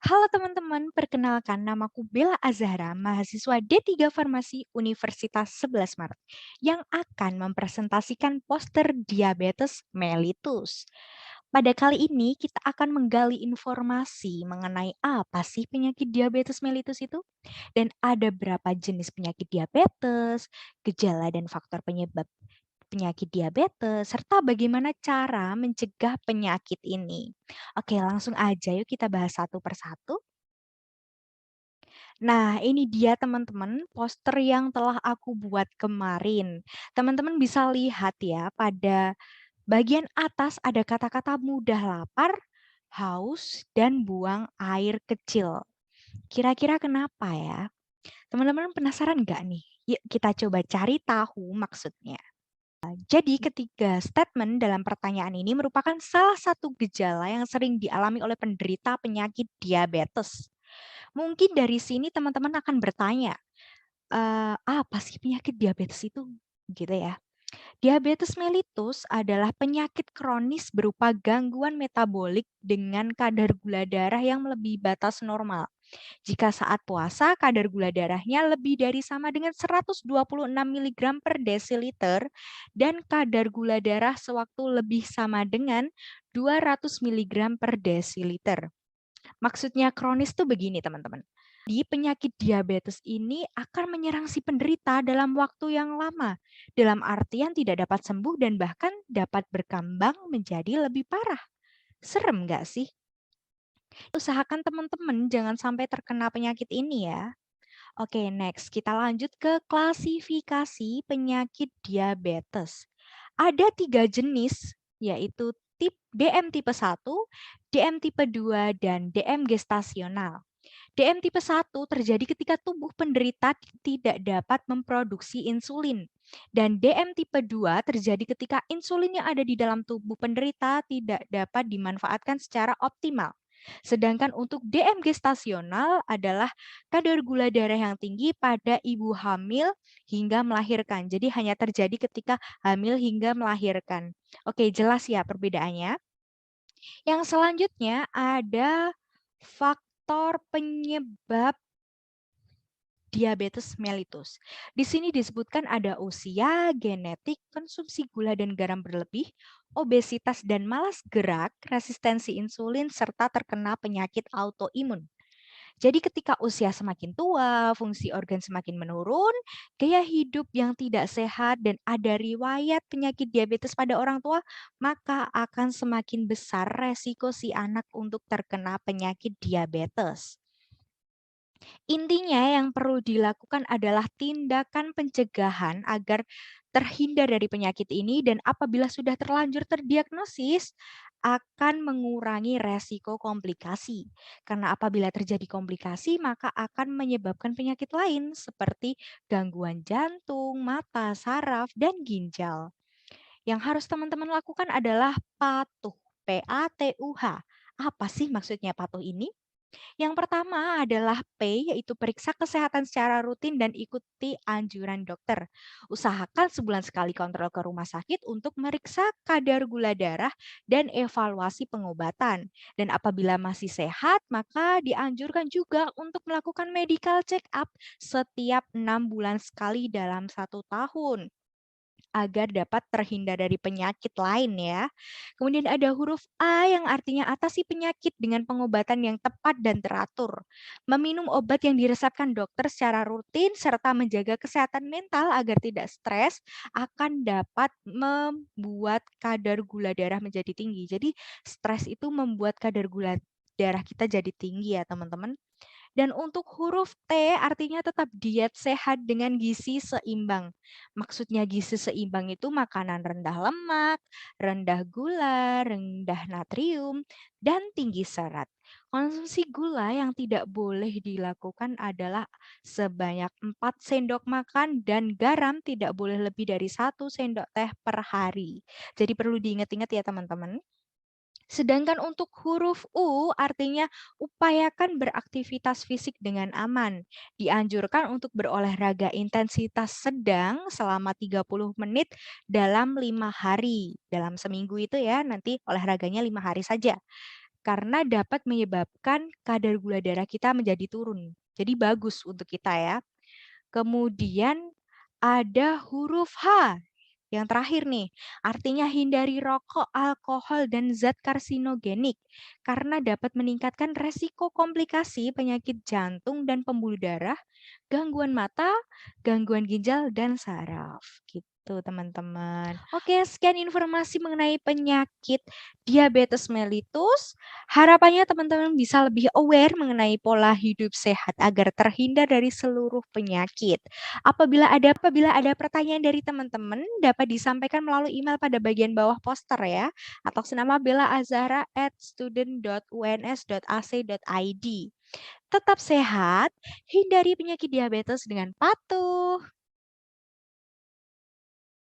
Halo teman-teman, perkenalkan namaku Bella Azahra, mahasiswa D3 Farmasi Universitas 11 Maret, yang akan mempresentasikan poster diabetes mellitus. Pada kali ini kita akan menggali informasi mengenai apa sih penyakit diabetes mellitus itu, dan ada berapa jenis penyakit diabetes, gejala dan faktor penyebab penyakit diabetes, serta bagaimana cara mencegah penyakit ini. Oke, langsung aja yuk kita bahas satu persatu. Nah, ini dia teman-teman poster yang telah aku buat kemarin. Teman-teman bisa lihat ya, pada bagian atas ada kata-kata mudah lapar, haus, dan buang air kecil. Kira-kira kenapa ya? Teman-teman penasaran nggak nih? Yuk kita coba cari tahu maksudnya. Jadi ketiga statement dalam pertanyaan ini merupakan salah satu gejala yang sering dialami oleh penderita penyakit diabetes. Mungkin dari sini teman-teman akan bertanya, apa sih penyakit diabetes itu? Gitu ya. Diabetes mellitus adalah penyakit kronis berupa gangguan metabolik dengan kadar gula darah yang melebihi batas normal. Jika saat puasa, kadar gula darahnya lebih dari sama dengan 126 mg per desiliter dan kadar gula darah sewaktu lebih sama dengan 200 mg per desiliter. Maksudnya kronis tuh begini teman-teman. Di penyakit diabetes ini akan menyerang si penderita dalam waktu yang lama, dalam artian tidak dapat sembuh dan bahkan dapat berkembang menjadi lebih parah. Serem nggak sih? Usahakan teman-teman jangan sampai terkena penyakit ini ya. Oke, next kita lanjut ke klasifikasi penyakit diabetes. Ada 3 jenis, yaitu DM tipe 1, DM tipe 2, dan DM gestasional. DM tipe 1 terjadi ketika tubuh penderita tidak dapat memproduksi insulin. Dan DM tipe 2 terjadi ketika insulin yang ada di dalam tubuh penderita tidak dapat dimanfaatkan secara optimal. Sedangkan untuk DM gestasional adalah kadar gula darah yang tinggi pada ibu hamil hingga melahirkan. Jadi hanya terjadi ketika hamil hingga melahirkan. Oke, jelas ya perbedaannya. Yang selanjutnya ada faktor penyebab diabetes mellitus. Di sini disebutkan ada usia, genetik, konsumsi gula dan garam berlebih, obesitas dan malas gerak, resistensi insulin, serta terkena penyakit autoimun. Jadi ketika usia semakin tua, fungsi organ semakin menurun, gaya hidup yang tidak sehat, dan ada riwayat penyakit diabetes pada orang tua, maka akan semakin besar resiko si anak untuk terkena penyakit diabetes. Intinya yang perlu dilakukan adalah tindakan pencegahan agar terhindar dari penyakit ini, dan apabila sudah terlanjur terdiagnosis akan mengurangi resiko komplikasi. Karena apabila terjadi komplikasi maka akan menyebabkan penyakit lain seperti gangguan jantung, mata, saraf, dan ginjal. Yang harus teman-teman lakukan adalah patuh, PATUH. Apa sih maksudnya patuh ini? Yang pertama adalah P, yaitu periksa kesehatan secara rutin dan ikuti anjuran dokter. Usahakan sebulan sekali kontrol ke rumah sakit untuk meriksa kadar gula darah dan evaluasi pengobatan. Dan apabila masih sehat, maka dianjurkan juga untuk melakukan medical check up setiap 6 bulan sekali dalam 1 tahun, agar dapat terhindar dari penyakit lain ya. Kemudian ada huruf A yang artinya atasi penyakit dengan pengobatan yang tepat dan teratur. Meminum obat yang diresepkan dokter secara rutin serta menjaga kesehatan mental agar tidak stres akan dapat membuat kadar gula darah menjadi tinggi. Jadi stres itu membuat kadar gula darah kita jadi tinggi ya teman-teman. Dan untuk huruf T artinya tetap diet sehat dengan gizi seimbang. Maksudnya gizi seimbang itu makanan rendah lemak, rendah gula, rendah natrium, dan tinggi serat. Konsumsi gula yang tidak boleh dilakukan adalah sebanyak 4 sendok makan dan garam tidak boleh lebih dari 1 sendok teh per hari. Jadi perlu diingat-ingat ya teman-teman. Sedangkan untuk huruf U artinya upayakan beraktivitas fisik dengan aman. Dianjurkan untuk berolahraga intensitas sedang selama 30 menit dalam 5 hari. Dalam seminggu itu ya, nanti olahraganya 5 hari saja. karena dapat menyebabkan kadar gula darah kita menjadi turun. Jadi bagus untuk kita ya. Kemudian ada huruf H. Yang terakhir nih, artinya hindari rokok, alkohol, dan zat karsinogenik karena dapat meningkatkan resiko komplikasi penyakit jantung dan pembuluh darah, gangguan mata, gangguan ginjal, dan saraf. Gitu, teman-teman. Oke, sekian informasi mengenai penyakit diabetes mellitus. Harapannya teman-teman bisa lebih aware mengenai pola hidup sehat agar terhindar dari seluruh penyakit. Apabila ada pertanyaan dari teman-teman, dapat disampaikan melalui email pada bagian bawah poster ya, atau senama belaazhara@student.uns.ac.id. Tetap sehat, hindari penyakit diabetes dengan patuh.